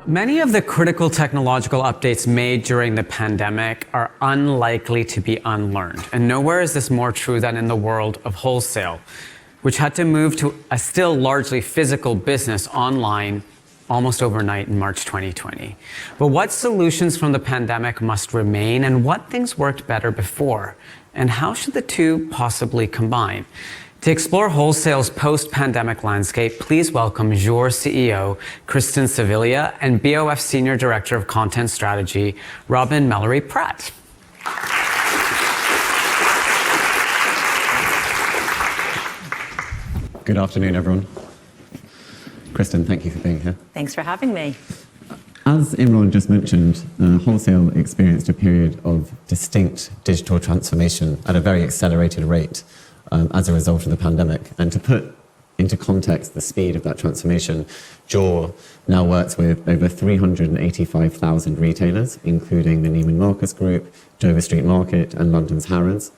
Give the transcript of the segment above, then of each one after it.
Many of the critical technological updates made during the pandemic are unlikely to be unlearned. And nowhere is this more true than in the world of wholesale, which had to move to a still largely physical business online almost overnight in March 2020. But what solutions from the pandemic must remain, and what things worked better before? And how should the two possibly combine? To explore wholesale's post-pandemic landscape, please welcome Joor CEO Kristin Savilia and BoF Senior Director of Content Strategy, Robin Mellery-Pratt. Good afternoon, everyone. Kristin, thank you for being here. Thanks for having me. As Imran just mentioned, wholesale experienced a period of distinct digital transformation at a very accelerated rate as a result of the pandemic. And to put into context the speed of that transformation, Joor now works with over 385,000 retailers, including the Neiman Marcus Group, Dover Street Market, and London's Harrods.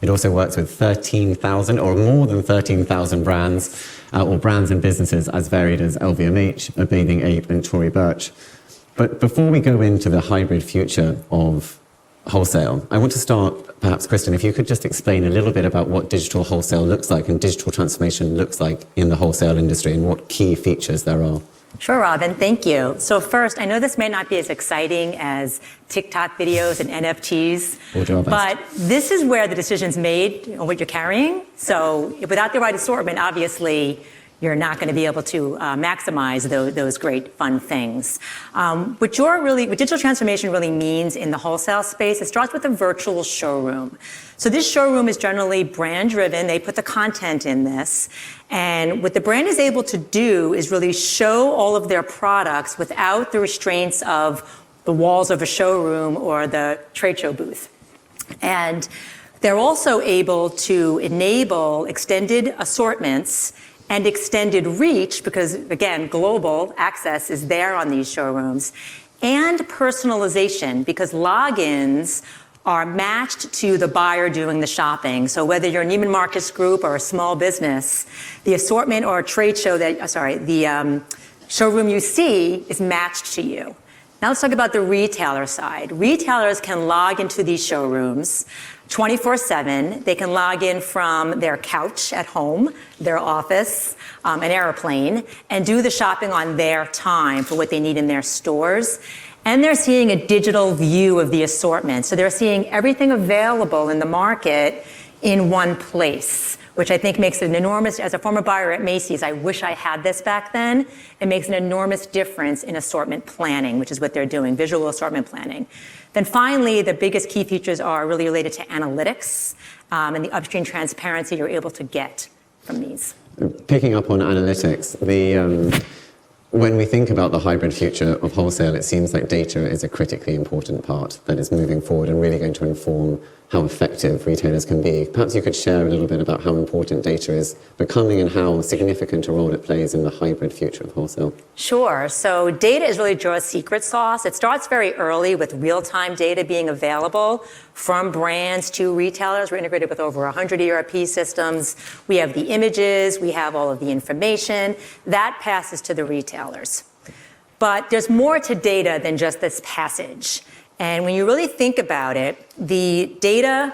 It also works with 13,000 or more than 13,000 brands, or brands and businesses as varied as LVMH, A Bathing Ape, and Tory Burch. But before we go into the hybrid future of wholesale, I want to start, perhaps, Kristin, if you could just explain a little bit about what digital wholesale looks like and digital transformation looks like in the wholesale industry and what key features there are. Sure, Robin, thank you. So first, I know this may not be as exciting as TikTok videos and NFTs, but this is where the decision's made on what you're carrying. So without the right assortment, obviously, you're not going to be able to maximize those great fun things. What digital transformation really means in the wholesale space, it starts with a virtual showroom. So this showroom is generally brand driven. They put the content in this. And what the brand is able to do is really show all of their products without the restraints of the walls of a showroom or the trade show booth. And they're also able to enable extended assortments and extended reach, because again, global access is there on these showrooms, and personalization, because logins are matched to the buyer doing the shopping. So whether you're a Neiman Marcus Group or a small business, the assortment or a trade show the showroom you see is matched to you. Now let's talk about the retailer side. Retailers can log into these showrooms 24/7. They can log in from their couch at home, their office, an airplane, and do the shopping on their time for what they need in their stores. And they're seeing a digital view of the assortment. So they're seeing everything available in the market in one place, which I think makes an enormous, as a former buyer at Macy's, I wish I had this back then. It makes an enormous difference in assortment planning, which is what they're doing, visual assortment planning. Then finally, the biggest key features are really related to analytics and the upstream transparency you're able to get from these. Picking up on analytics, when we think about the hybrid future of wholesale, it seems like data is a critically important part that is moving forward and really going to inform how effective retailers can be. Perhaps you could share a little bit about how important data is becoming and how significant a role it plays in the hybrid future of wholesale. Sure. So data is really Joor's secret sauce. It starts very early with real-time data being available from brands to retailers. We're integrated with over 100 ERP systems. We have the images. We have all of the information. That passes to the retailers. But there's more to data than just this passage. And when you really think about it, the data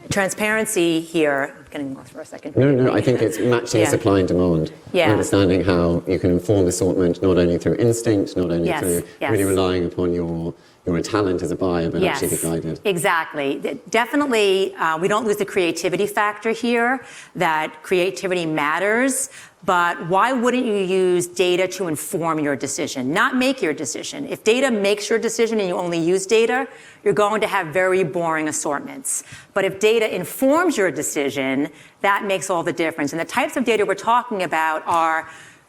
transparency here, I'm getting lost for a second. No, I think it's matching supply and demand. Yeah. Understanding how you can inform assortment not only through instinct, not only through really relying upon your talent as a buyer, but actually be guided. Exactly. Definitely, we don't lose the creativity factor here, that creativity matters. But why wouldn't you use data to inform your decision, not make your decision? If data makes your decision and you only use data, you're going to have very boring assortments. But if data informs your decision, that makes all the difference. And the types of data we're talking about are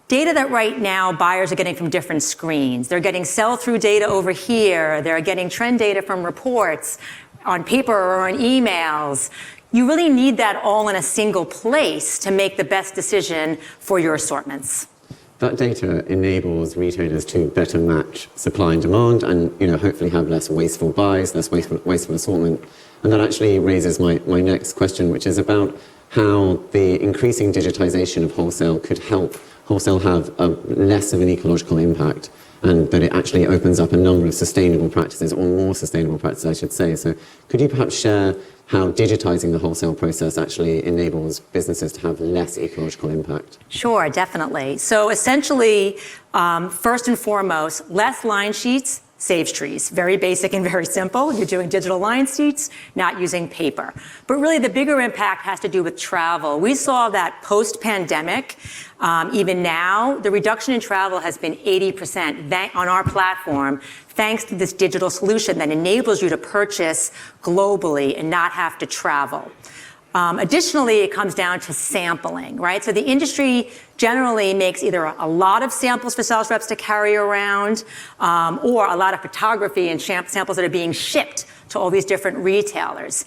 data that right now buyers are getting from different screens. They're getting sell-through data over here. They're getting trend data from reports on paper or on emails. You really need that all in a single place to make the best decision for your assortments. That data enables retailers to better match supply and demand and, hopefully have less wasteful buys, less wasteful assortment. And that actually raises my next question, which is about how the increasing digitization of wholesale could help wholesale have less of an ecological impact, and that it actually opens up a number of sustainable practices, or more sustainable practices, I should say. So could you perhaps share how digitizing the wholesale process actually enables businesses to have less ecological impact? Sure, definitely. So essentially, first and foremost, less line sheets saves trees. Very basic and very simple. You're doing digital line sheets, not using paper. But really the bigger impact has to do with travel. We saw that post-pandemic, even now, the reduction in travel has been 80% on our platform, thanks to this digital solution that enables you to purchase globally and not have to travel. Additionally, it comes down to sampling, right? So the industry generally makes either a lot of samples for sales reps to carry around, or a lot of photography and samples that are being shipped to all these different retailers.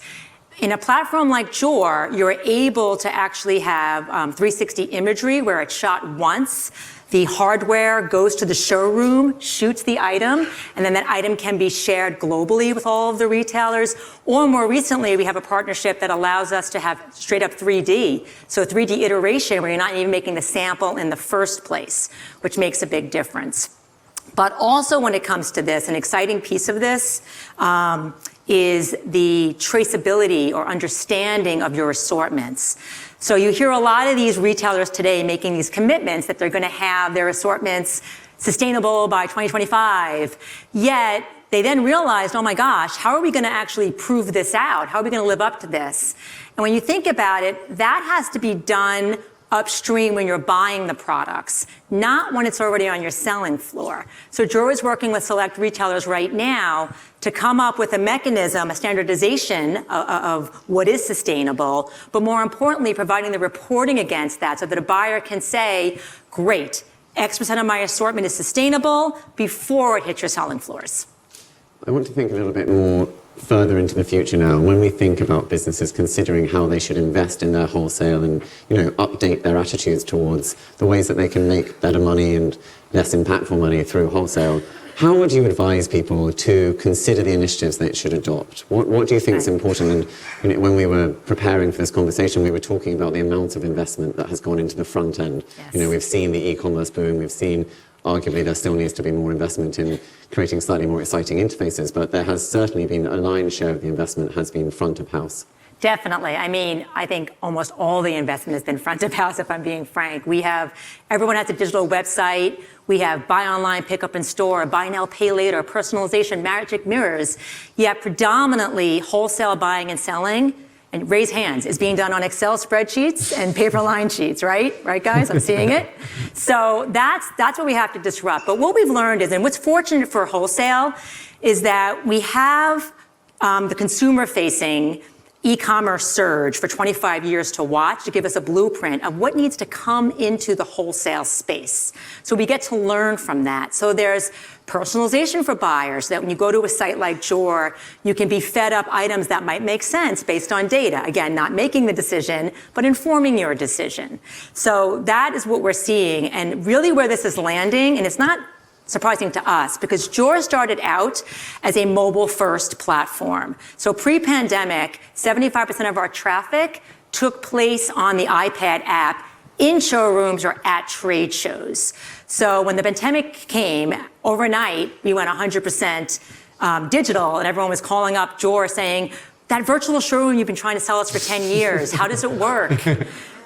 In a platform like Joor, you're able to actually have 360 imagery where it's shot once. The hardware goes to the showroom, shoots the item, and then that item can be shared globally with all of the retailers. Or more recently, we have a partnership that allows us to have straight up 3D. So 3D iteration where you're not even making the sample in the first place, which makes a big difference. But also when it comes to this, an exciting piece of this is the traceability or understanding of your assortments. So you hear a lot of these retailers today making these commitments that they're going to have their assortments sustainable by 2025. Yet they then realized, oh my gosh, how are we going to actually prove this out? How are we going to live up to this? And when you think about it, that has to be done upstream when you're buying the products, not when it's already on your selling floor. So Joor is working with select retailers right now to come up with a mechanism, a standardization of what is sustainable, but more importantly, providing the reporting against that so that a buyer can say, great, X% of my assortment is sustainable before it hits your selling floors. I want to think a little bit more further into the future now. When we think about businesses considering how they should invest in their wholesale and, update their attitudes towards the ways that they can make better money and less impactful money through wholesale, how would you advise people to consider the initiatives they should adopt? What do you think is important? And when we were preparing for this conversation, we were talking about the amount of investment that has gone into the front end. Yes. We've seen the e-commerce boom, we've seen arguably there still needs to be more investment in creating slightly more exciting interfaces, but there has certainly been a lion's share of the investment has been front of house. Definitely. I mean, I think almost all the investment has been front of house, if I'm being frank. Everyone has a digital website. We have buy online, pick up in store, buy now, pay later, personalization, magic mirrors. Yet predominantly wholesale buying and selling, and raise hands, is being done on Excel spreadsheets and paper line sheets, right? Right, guys? I'm seeing it. So that's what we have to disrupt. But what we've learned is, and what's fortunate for wholesale, is that we have the consumer-facing e-commerce surge for 25 years to watch to give us a blueprint of what needs to come into the wholesale space. So we get to learn from that. So there's personalization for buyers, that when you go to a site like Joor, you can be fed up items that might make sense based on data. Again, not making the decision, but informing your decision. So that is what we're seeing. And really where this is landing, and it's not surprising to us, because Joor started out as a mobile-first platform. So pre-pandemic, 75% of our traffic took place on the iPad app in showrooms or at trade shows. So when the pandemic came, overnight, we went 100% digital, and everyone was calling up Joor saying, that virtual showroom you've been trying to sell us for 10 years, how does it work?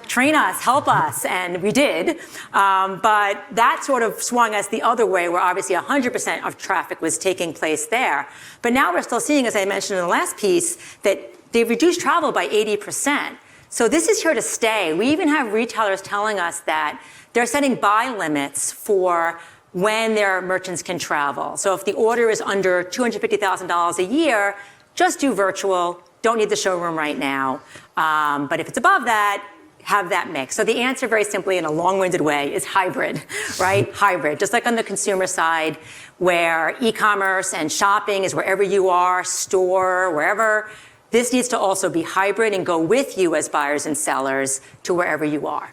Train us, help us, and we did. But that sort of swung us the other way, where obviously 100% of traffic was taking place there. But now we're still seeing, as I mentioned in the last piece, that they've reduced travel by 80%. So this is here to stay. We even have retailers telling us that they're setting buy limits for when their merchants can travel. So if the order is under $250,000 a year, just do virtual, don't need the showroom right now. But if it's above that, have that mix. So the answer, very simply, in a long-winded way, is hybrid, right? Hybrid. Just like on the consumer side, where e-commerce and shopping is wherever you are, store, wherever, this needs to also be hybrid and go with you as buyers and sellers to wherever you are.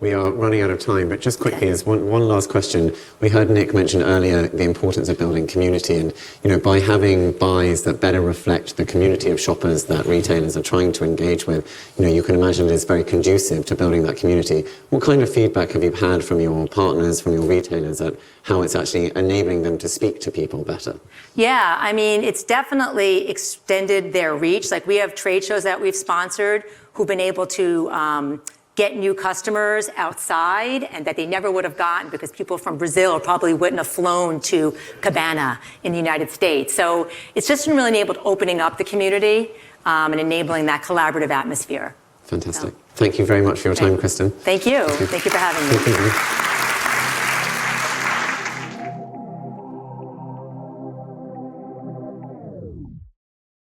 We are running out of time, but just quickly, as one last question. We heard Nick mention earlier the importance of building community, and by having buys that better reflect the community of shoppers that retailers are trying to engage with, you can imagine it is very conducive to building that community. What kind of feedback have you had from your partners, from your retailers, at how it's actually enabling them to speak to people better? Yeah, I mean, it's definitely extended their reach. Like, we have trade shows that we've sponsored who've been able to get new customers outside and that they never would have gotten because people from Brazil probably wouldn't have flown to Cabana in the United States. So it's just really enabled opening up the community and enabling that collaborative atmosphere. Fantastic. Thank you very much for your time, Kristin. Thank you. Thank you for having me. Thank you.